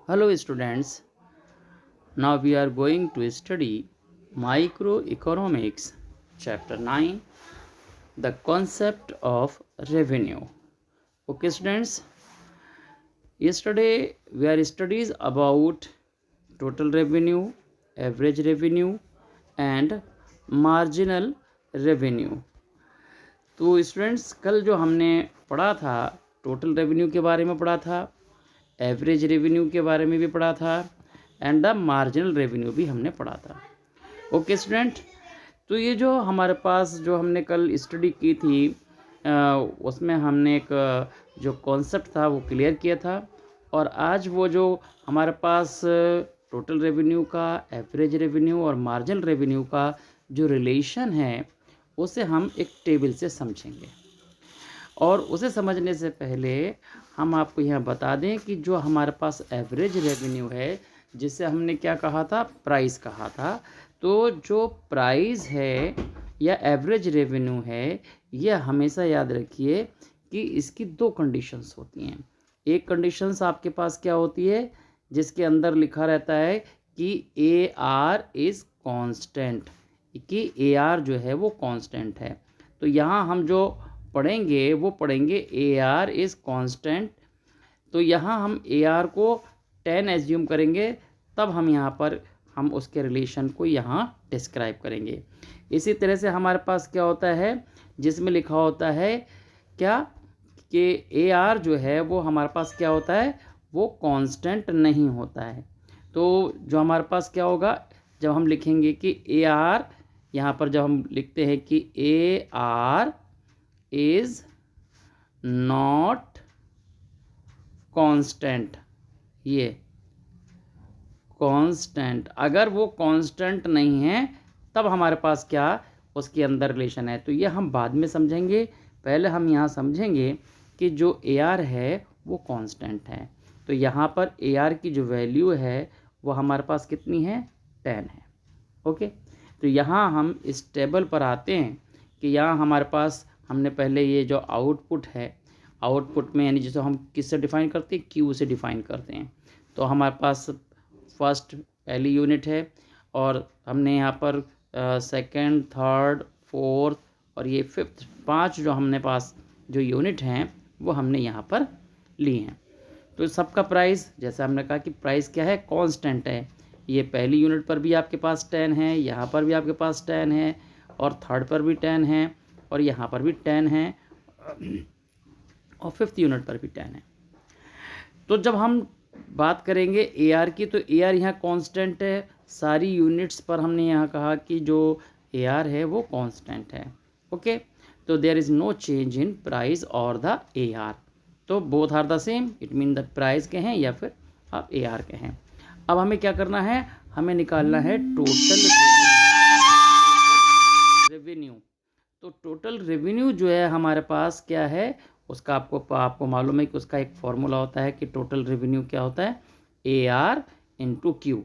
Hello students, now we are going to study Microeconomics chapter 9, the concept of revenue. Okay students, yesterday we are studies about total revenue, average revenue and marginal revenue. तो students कल जो हमने पढ़ा था total revenue के बारे में पढ़ा था, एवरेज रेवेन्यू के बारे में भी पढ़ा था एंड द मार्जिनल रेवेन्यू भी हमने पढ़ा था। ओके स्टूडेंट, तो ये जो हमारे पास जो हमने कल स्टडी की थी उसमें हमने एक जो कॉन्सेप्ट था वो क्लियर किया था और आज वो जो हमारे पास टोटल रेवेन्यू का, एवरेज रेवेन्यू और मार्जिनल रेवेन्यू का जो रिलेशन है उसे हम एक टेबल से समझेंगे। और उसे समझने से पहले हम आपको यहाँ बता दें कि जो हमारे पास एवरेज रेवेन्यू है, जिसे हमने क्या कहा था, प्राइस कहा था। तो जो प्राइस है या एवरेज रेवेन्यू है, यह हमेशा याद रखिए कि इसकी दो कंडीशंस होती हैं। एक कंडीशंस आपके पास क्या होती है, जिसके अंदर लिखा रहता है कि ए आर इज़ कॉन्स्टेंट, कि ए आर जो है वो कांस्टेंट है। तो यहाँ हम जो पढ़ेंगे वो पढ़ेंगे ए आर इज़ कांस्टेंट। तो यहाँ हम ए आर को 10 एज्यूम करेंगे, तब हम यहाँ पर हम उसके रिलेशन को यहाँ डिस्क्राइब करेंगे। इसी तरह से हमारे पास क्या होता है, जिसमें लिखा होता है क्या कि ए आर जो है वो हमारे पास क्या होता है, वो कांस्टेंट नहीं होता है। तो जो हमारे पास क्या होगा, जब हम लिखेंगे कि ए आर, यहाँ पर जब हम लिखते हैं कि A R is not constant, ये कांस्टेंट, अगर वो कांस्टेंट नहीं है तब हमारे पास क्या उसके अंदर रिलेशन है। तो ये हम बाद में समझेंगे, पहले हम यहाँ समझेंगे कि जो ए आर है वो कांस्टेंट है। तो यहाँ पर ए आर की जो वैल्यू है वो हमारे पास कितनी है, 10 है। ओके, तो यहाँ हम इस टेबल पर आते हैं कि यहाँ हमारे पास हमने पहले ये जो आउटपुट है, आउटपुट में यानी जिसे हम किससे डिफ़ाइन करते हैं, क्यू से डिफ़ाइन करते हैं। तो हमारे पास फर्स्ट पहली यूनिट है और हमने यहाँ पर सेकंड, थर्ड, फोर्थ और ये फिफ्थ, 5 जो हमने पास जो यूनिट हैं वो हमने यहाँ पर ली हैं। तो सबका प्राइस, जैसे हमने कहा कि प्राइस क्या है, कांस्टेंट है। ये पहली यूनिट पर भी आपके पास 10 है, यहाँ पर भी आपके पास 10 है और थर्ड पर भी 10 है और यहाँ पर भी 10 है और फिफ्थ यूनिट पर भी 10 है। तो जब हम बात करेंगे ए आर की, तो ए आर यहाँ कांस्टेंट है। सारी यूनिट्स पर हमने यहाँ कहा कि जो ए आर है वो कांस्टेंट है। ओके, तो there is no change in price और द ए आर। तो both are the same, it mean the price के हैं या फिर आप ए आर के हैं। अब हमें क्या करना है, हमें निकालना है टोटल रेवेन्यू। तो टोटल रेवेन्यू जो है हमारे पास क्या है, उसका आपको मालूम है कि उसका एक फॉर्मूला होता है कि टोटल रेवेन्यू क्या होता है, ए आर इंटू क्यू।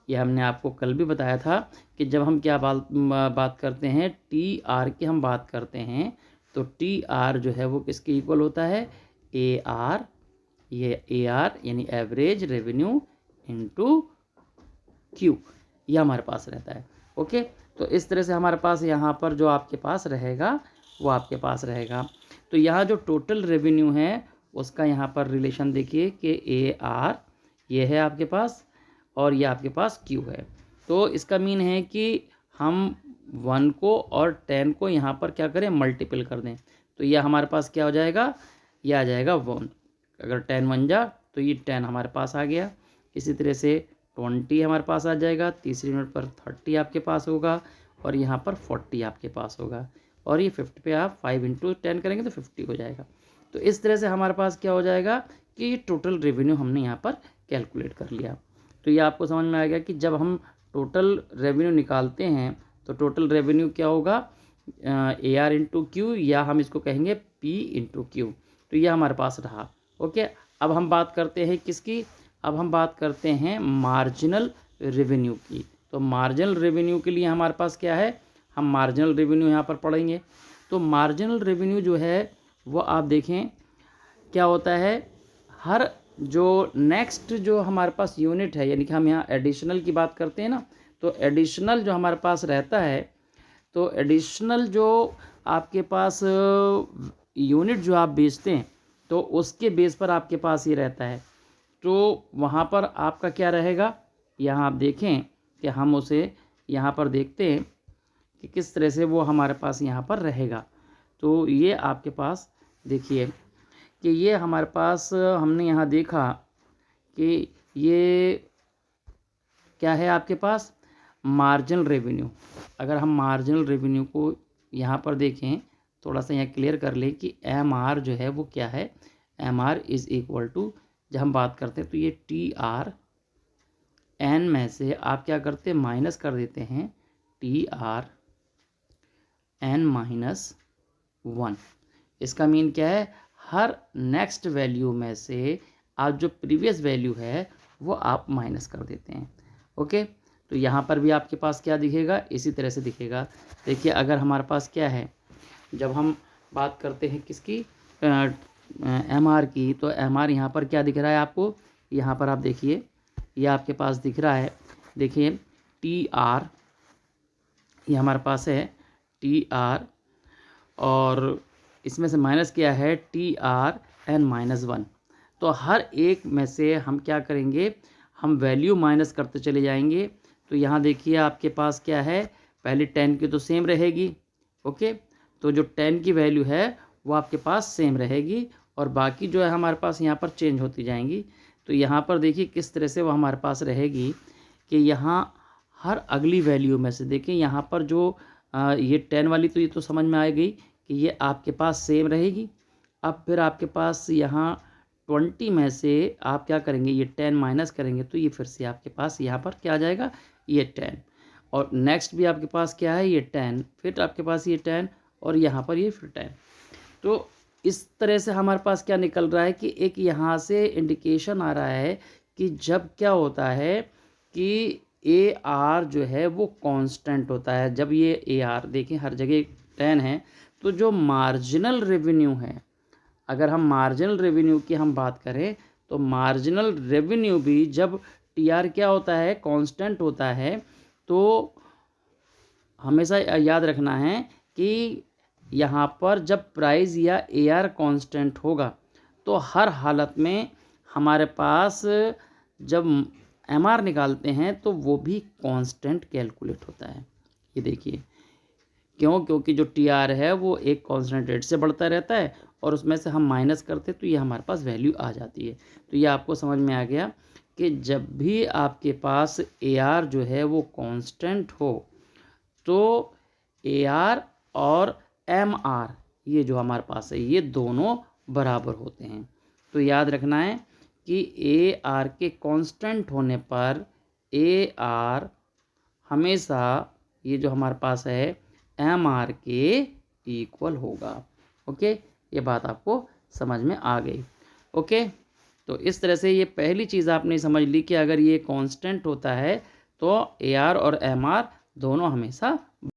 ये हमने आपको कल भी बताया था कि जब हम क्या बात करते हैं, टी आर की हम बात करते हैं, तो टी आर जो है वो किसके इक्वल होता है, ए आर, ये ए आर यानी एवरेज रेवेन्यू इंटू क्यू, ये हमारे पास रहता है। ओके, तो इस तरह से हमारे पास यहाँ पर जो आपके पास रहेगा वो आपके पास रहेगा। तो यहाँ जो टोटल रेवेन्यू है उसका यहाँ पर रिलेशन देखिए कि ए आर ये है आपके पास और ये आपके पास क्यू है। तो इसका मीन है कि हम 1 को और 10 को यहाँ पर क्या करें, मल्टीपल कर दें। तो ये हमारे पास क्या हो जाएगा, ये आ जाएगा 1। अगर 10 1 जा तो ये 10 हमारे पास आ गया। इसी तरह से 20 हमारे पास आ जाएगा, तीसरी यूनिट पर 30 आपके पास होगा और यहाँ पर 40 आपके पास होगा और ये 50 पे आप 5 इंटू 10 करेंगे तो 50 हो जाएगा। तो इस तरह से हमारे पास क्या हो जाएगा कि ये टोटल रेवेन्यू हमने यहाँ पर कैलकुलेट कर लिया। तो ये आपको समझ में आ गया कि जब हम टोटल रेवेन्यू निकालते हैं तो टोटल रेवेन्यू क्या होगा, ए आर इंटू क्यू, या हम इसको कहेंगे पी इंटू क्यू। तो ये हमारे पास रहा। ओके, अब हम बात करते हैं किसकी, अब हम बात करते हैं मार्जिनल रेवेन्यू की। तो मार्जिनल रेवेन्यू के लिए हमारे पास क्या है, हम मार्जिनल रेवेन्यू यहाँ पर पढ़ेंगे। तो मार्जिनल रेवेन्यू जो है वो आप देखें क्या होता है, हर जो नेक्स्ट जो हमारे पास यूनिट है, यानी कि हम यहाँ एडिशनल की बात करते हैं ना, तो एडिशनल जो हमारे पास रहता है, तो एडिशनल जो आपके पास यूनिट जो आप बेचते हैं, तो उसके बेस पर आपके पास ये रहता है। तो वहाँ पर आपका क्या रहेगा, यहाँ आप देखें कि हम उसे यहाँ पर देखते हैं कि किस तरह से वो हमारे पास यहाँ पर रहेगा। तो ये आपके पास देखिए कि ये हमारे पास हमने यहाँ देखा कि ये क्या है आपके पास, मार्जिनल रेवेन्यू। अगर हम मार्जिनल रेवेन्यू को यहाँ पर देखें, थोड़ा सा यहाँ क्लियर कर लें कि एम आर जो है वो क्या है। M R is equal to, जब हम बात करते हैं तो ये टी आर एन में से आप क्या करते हैं, माइनस कर देते हैं टी आर एन माइनस 1। इसका मीन क्या है, हर नेक्स्ट वैल्यू में से आप जो प्रीवियस वैल्यू है वो आप माइनस कर देते हैं। ओके, तो यहाँ पर भी आपके पास क्या दिखेगा, इसी तरह से दिखेगा। देखिए अगर हमारे पास क्या है, जब हम बात करते हैं किसकी, एम आर की, तो एम आर यहाँ पर क्या दिख रहा है आपको, यहाँ पर आप देखिए ये आपके पास दिख रहा है। देखिए टी आर ये हमारे पास है टी आर, और इसमें से माइनस किया है टी आर एन माइनस 1। तो हर एक में से हम क्या करेंगे, हम वैल्यू माइनस करते चले जाएंगे। तो यहाँ देखिए आपके पास क्या है, पहले 10 की तो सेम रहेगी। ओके, तो जो 10 की वैल्यू है वो आपके पास सेम रहेगी, और बाकी जो है हमारे पास यहाँ पर चेंज होती जाएंगी। तो यहाँ पर देखिए किस तरह से वो हमारे पास रहेगी कि यहाँ हर अगली वैल्यू में से देखें, यहाँ पर जो ये 10 वाली, तो ये तो समझ में आ गई कि ये आपके पास सेम रहेगी। अब फिर आपके पास यहाँ 20 में से आप क्या करेंगे, ये 10 माइनस करेंगे, तो ये फिर से आपके पास यहाँ पर क्या आ जाएगा, ये 10, और नेक्स्ट भी आपके पास क्या है, ये 10, फिर आपके पास ये 10, और यहाँ पर ये फिर 10। तो इस तरह से हमारे पास क्या निकल रहा है कि एक यहाँ से इंडिकेशन आ रहा है कि जब क्या होता है कि ए आर जो है वो कांस्टेंट होता है। जब ये ए आर देखें हर जगह 10 है, तो जो मार्जिनल रेवेन्यू है, अगर हम मार्जिनल रेवेन्यू की हम बात करें, तो मार्जिनल रेवेन्यू भी जब टी आर क्या होता है, कांस्टेंट होता है, तो हमेशा याद रखना है कि यहाँ पर जब प्राइस या ए आर कांस्टेंट होगा, तो हर हालत में हमारे पास जब एम आर निकालते हैं तो वो भी कांस्टेंट कैलकुलेट होता है। ये देखिए क्यों, क्योंकि जो टी आर है वो एक कांस्टेंट रेट से बढ़ता रहता है, और उसमें से हम माइनस करते तो ये हमारे पास वैल्यू आ जाती है। तो ये आपको समझ में आ गया कि जब भी आपके पास ए आर जो है वो कांस्टेंट हो, तो ए आर और एम आर ये जो हमारे पास है ये दोनों बराबर होते हैं। तो याद रखना है कि ए आर के कांस्टेंट होने पर ए आर हमेशा ये जो हमारे पास है एम आर के इक्वल होगा। ओके, ये बात आपको समझ में आ गई। ओके, तो इस तरह से ये पहली चीज़ आपने समझ ली कि अगर ये कांस्टेंट होता है तो ए आर और एम आर दोनों हमेशा